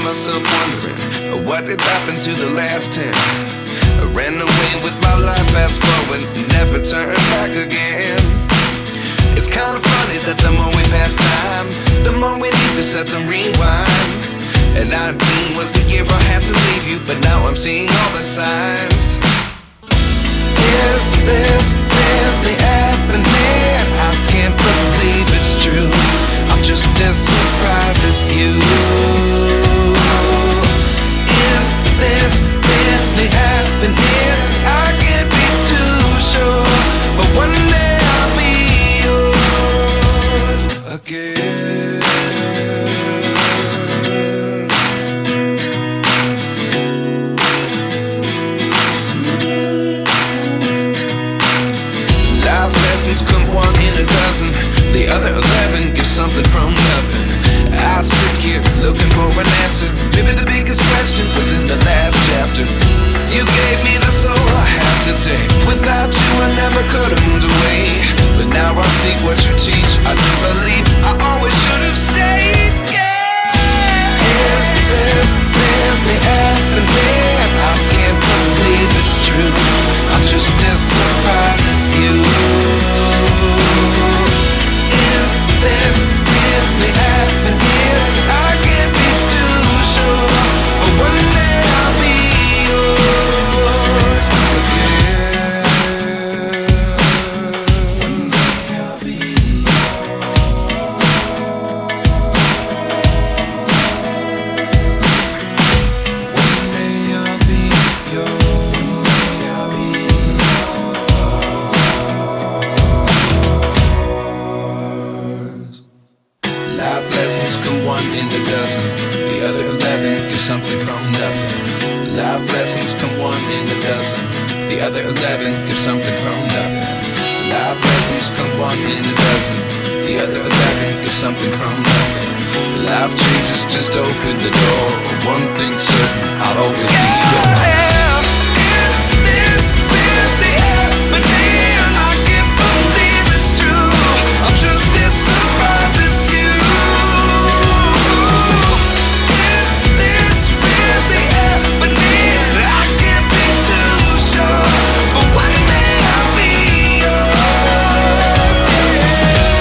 myself wondering, what did happen to the last 10? I ran away with my life, fast forward, never turn back again. It's kinda funny that the more we pass time, the more we need to set the rewind. And 19 was the year I had to leave you, but now I'm seeing all the signs. Is this really happening? I can't believe it's true. I'm just as surprised as you. Is this really happening? I can't be too sure, but one day I'll be yours again. Life lessons come one in a dozen. The other 11 give something from nothing. I sit here looking for an answer. Maybe the biggest question was in the last chapter. You gave me the soul I have today. Without you I never could have moved away. But now I see what you teach. I do believe I always should have stayed. Yeah. Is this really happening? I can't believe it's true. I'm just as surprised as you. Is this really happening? I can't be too sure, but one day I'll be yours again. One day I'll be One day I'll be yours. I'll be yours. Life lessons come one in a dozen. The other 11 give something from nothing. Life lessons come one in a dozen. The other 11 give something from nothing. Life lessons come one in a dozen. The other 11 give something from nothing. Life changes, just open the door. One thing's certain, I'll always be yours. Is this really happening? I can't believe it's true. I'm just as surprised as you. Is this really happening? I can't be too sure, but one day I'll be yours.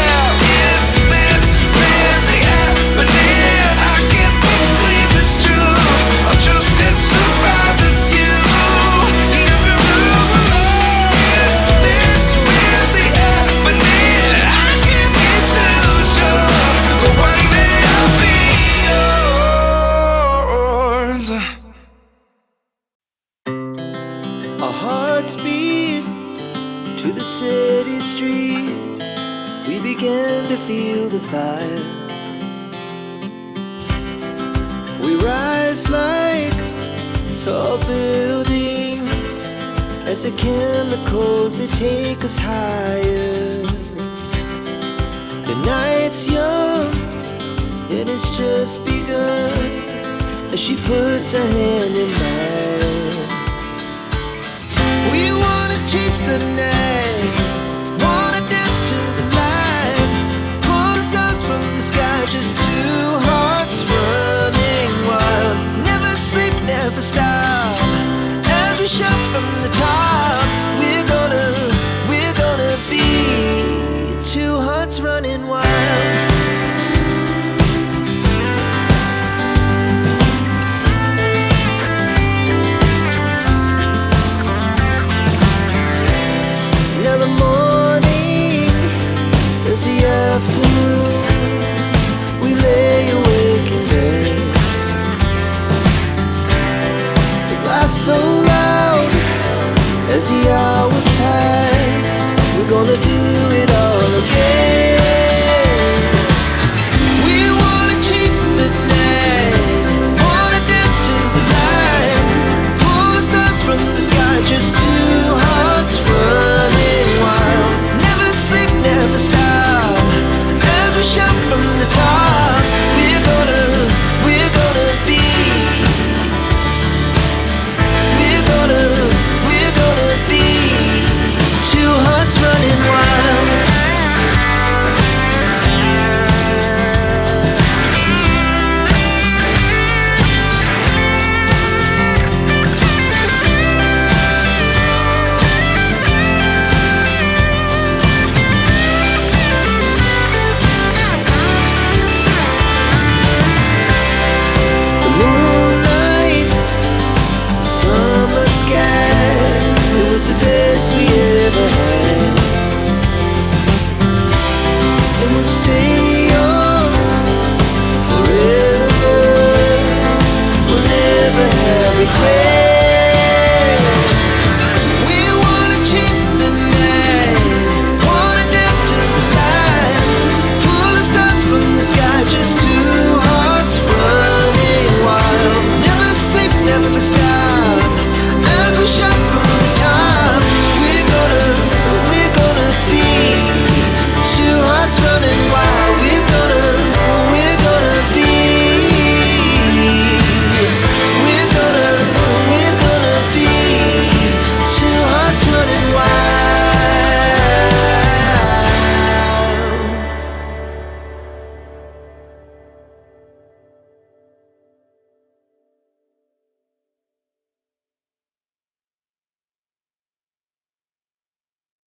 Yeah. Is this really happening? I can't believe it's true. I'm just as surprised as you. Is this really happening? I can't be too sure, but one day I'll be yours. Our hearts beat to the city streets. We began to feel the fire. We rise like tall buildings as the chemicals, they take us higher. The night's young and it's just begun as she puts her hand in mine. We wanna chase the night, wanna dance to the light, pull the stars from the sky, just two hearts running wild. Never sleep, never stop, as we shout from the top. We're gonna be two hearts running wild.